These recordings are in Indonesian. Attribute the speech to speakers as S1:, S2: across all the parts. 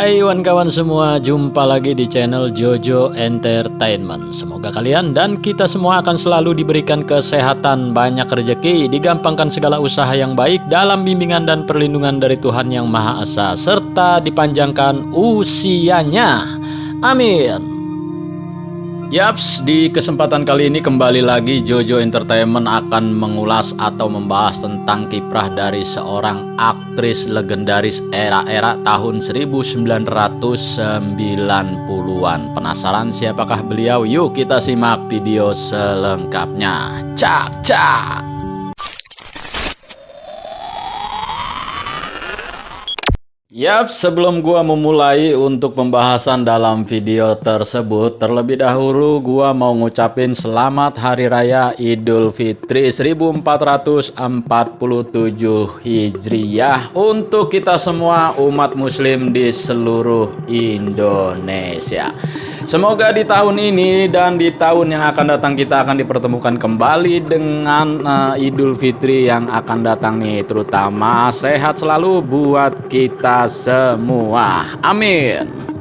S1: Hai kawan-kawan semua, jumpa lagi di channel Jojo Entertainment. Semoga kalian dan kita semua akan selalu diberikan kesehatan, banyak rezeki, digampangkan segala usaha yang baik dalam bimbingan dan perlindungan dari Tuhan Yang Maha Esa, serta dipanjangkan usianya. Amin. Yaps, di kesempatan kali ini kembali lagi Jojo Entertainment akan mengulas atau membahas tentang kiprah dari seorang aktris legendaris era-era tahun 1990-an. Penasaran siapakah beliau? Yuk kita simak video selengkapnya. Cak cak. Yap, sebelum gua memulai untuk pembahasan dalam video tersebut, terlebih dahulu gua mau ngucapin selamat Hari Raya Idul Fitri 1447 Hijriah untuk kita semua umat muslim di seluruh Indonesia. Semoga di tahun ini dan di tahun yang akan datang kita akan dipertemukan kembali dengan Idul Fitri yang akan datang nih, terutama sehat selalu buat kita semua. Amin.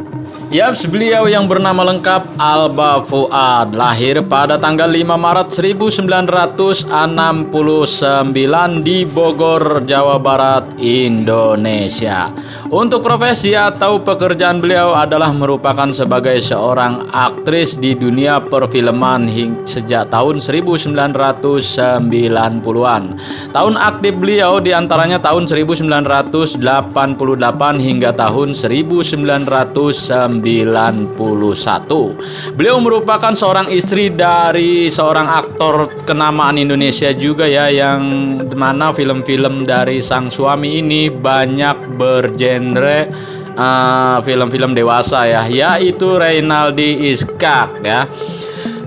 S1: Yaps, beliau yang bernama lengkap Alba Fuad, lahir pada tanggal 5 Maret 1969 di Bogor, Jawa Barat, Indonesia. Untuk profesi atau pekerjaan beliau adalah merupakan sebagai seorang aktris di dunia perfilman sejak tahun 1990-an. Tahun aktif beliau diantaranya tahun 1988 hingga tahun 1991. Beliau merupakan seorang istri dari seorang aktor kenamaan Indonesia juga ya, yang mana film-film dari sang suami ini banyak bergenre film-film dewasa ya, yaitu Reynaldi Iskak ya.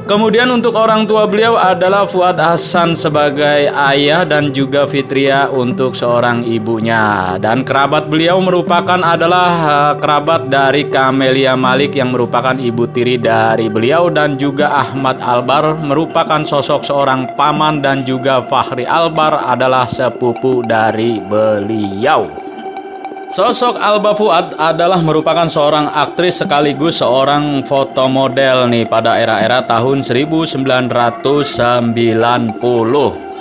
S1: Kemudian untuk orang tua beliau adalah Fuad Hasan sebagai ayah dan juga Fitria untuk seorang ibunya. Dan kerabat beliau merupakan adalah kerabat dari Camelia Malik yang merupakan ibu tiri dari beliau, dan juga Ahmad Albar merupakan sosok seorang paman, dan juga Fahri Albar adalah sepupu dari beliau. Sosok Alba Fuad adalah merupakan seorang aktris sekaligus seorang fotomodel nih pada era-era tahun 1990.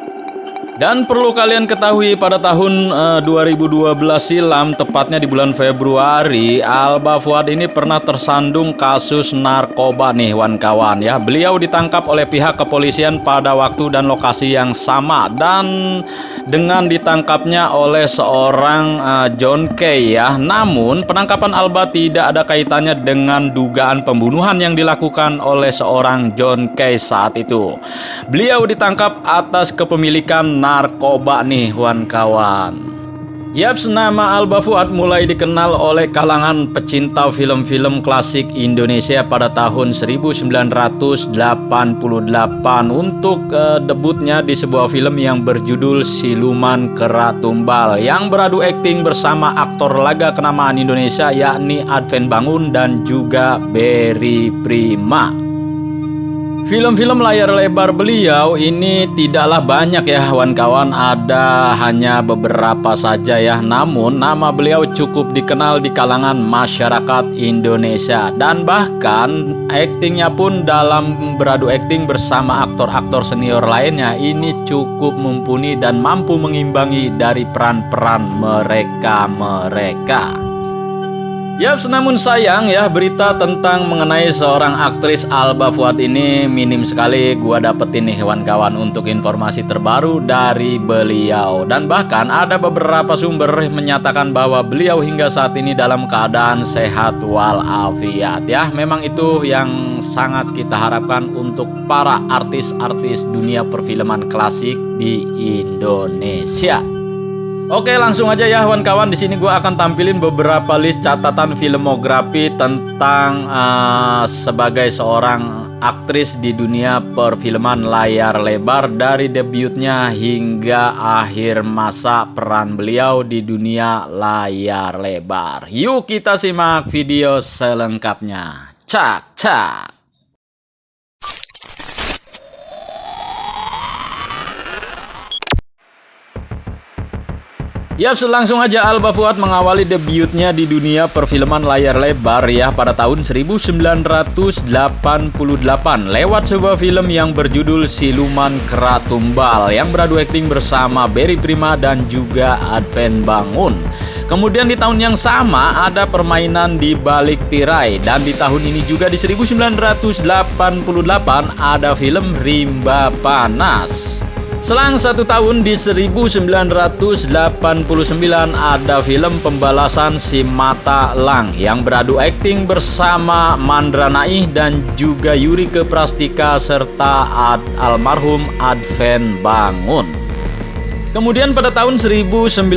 S1: Dan perlu kalian ketahui, pada tahun 2012 silam, tepatnya di bulan Februari, Alba Fuad ini pernah tersandung kasus narkoba nih kawan ya. Beliau ditangkap oleh pihak kepolisian pada waktu dan lokasi yang sama, dan dengan ditangkapnya oleh seorang John Kay ya. Namun penangkapan Alba tidak ada kaitannya dengan dugaan pembunuhan yang dilakukan oleh seorang John Kay saat itu. Beliau ditangkap atas kepemilikan narkoba nih kawan. Yaps, nama Alba Fuad mulai dikenal oleh kalangan pecinta film-film klasik Indonesia pada tahun 1988 untuk debutnya di sebuah film yang berjudul Siluman Kera Tumbal, yang beradu akting bersama aktor laga kenamaan Indonesia yakni Adven Bangun dan juga Berry Prima. Film-film layar lebar beliau ini tidaklah banyak ya kawan-kawan, ada hanya beberapa saja ya. Namun nama beliau cukup dikenal di kalangan masyarakat Indonesia, dan bahkan aktingnya pun dalam beradu akting bersama aktor-aktor senior lainnya ini cukup mumpuni dan mampu mengimbangi dari peran-peran mereka. Yaps, namun sayang ya, berita tentang mengenai seorang aktris Alba Fuad ini minim sekali gua dapetin nih kawan-kawan untuk informasi terbaru dari beliau. Dan bahkan ada beberapa sumber menyatakan bahwa beliau hingga saat ini dalam keadaan sehat walafiat ya. Memang itu yang sangat kita harapkan untuk para artis-artis dunia perfilman klasik di Indonesia. Oke, langsung aja ya kawan-kawan. Di sini gue akan tampilin beberapa list catatan filmografi tentang sebagai seorang aktris di dunia perfilman layar lebar, dari debutnya hingga akhir masa peran beliau di dunia layar lebar. Yuk kita simak video selengkapnya. Cak cak. Ya, langsung aja Alba Fuad mengawali debutnya di dunia perfilman layar lebar ya pada tahun 1988 lewat sebuah film yang berjudul Siluman Kera Tumbal yang beradu akting bersama Berry Prima dan juga Adven Bangun. Kemudian di tahun yang sama ada Permainan di Balik Tirai, dan di tahun ini juga di 1988 ada film Rimba Panas. Selang 1 tahun di 1989 ada film Pembalasan Si Mata Lang yang beradu akting bersama Mandra Naih dan juga Yurike Prastika serta almarhum Adven Bangun. Kemudian pada tahun 1990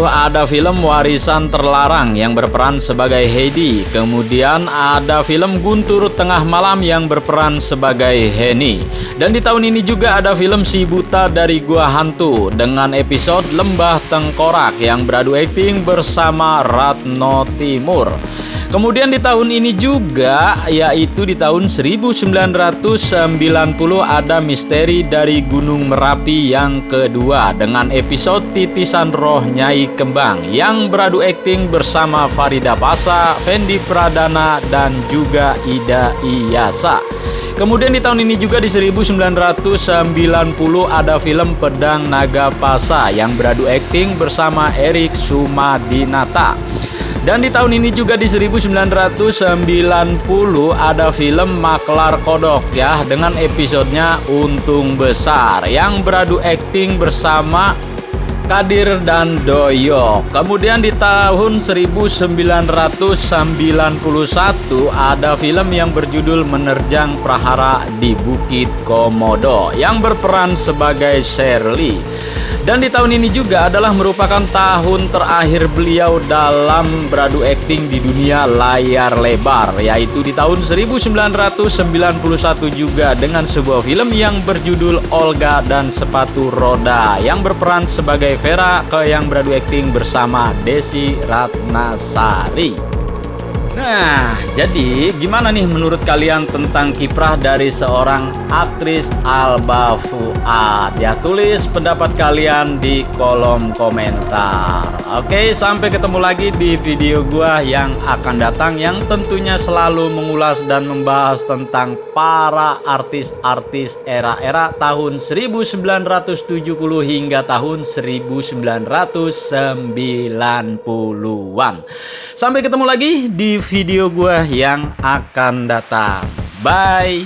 S1: ada film Warisan Terlarang yang berperan sebagai Heidi. Kemudian ada film Guntur Tengah Malam yang berperan sebagai Henny. Dan di tahun ini juga ada film Si Buta dari Gua Hantu dengan episode Lembah Tengkorak yang beradu akting bersama Ratno Timur. Kemudian di tahun ini juga, yaitu di tahun 1990 ada Misteri dari Gunung Merapi yang kedua dengan episode Titisan Roh Nyai Kembang yang beradu akting bersama Farida Pasa, Fendi Pradana dan juga Ida Iyasa. Kemudian di tahun ini juga di 1990 ada film Pedang Naga Pasa yang beradu akting bersama Erik Sumadinata. Dan di tahun ini juga di 1990 ada film Maklar Kodok ya dengan episodenya Untung Besar yang beradu akting bersama Kadir dan Doyok. Kemudian di tahun 1991 ada film yang berjudul Menerjang Prahara di Bukit Komodo yang berperan sebagai Shirley. Dan di tahun ini juga adalah merupakan tahun terakhir beliau dalam beradu akting di dunia layar lebar, yaitu di tahun 1991 juga dengan sebuah film yang berjudul Olga dan Sepatu Roda yang berperan sebagai Vera yang beradu akting bersama Desi Ratnasari. Nah, jadi gimana nih menurut kalian tentang kiprah dari seorang aktris Alba Fuad? Ya, tulis pendapat kalian di kolom komentar. Oke, sampai ketemu lagi di video gua yang akan datang yang tentunya selalu mengulas dan membahas tentang para artis-artis era-era tahun 1970 hingga tahun 1990-an. Sampai ketemu lagi di video gue yang akan datang. Bye.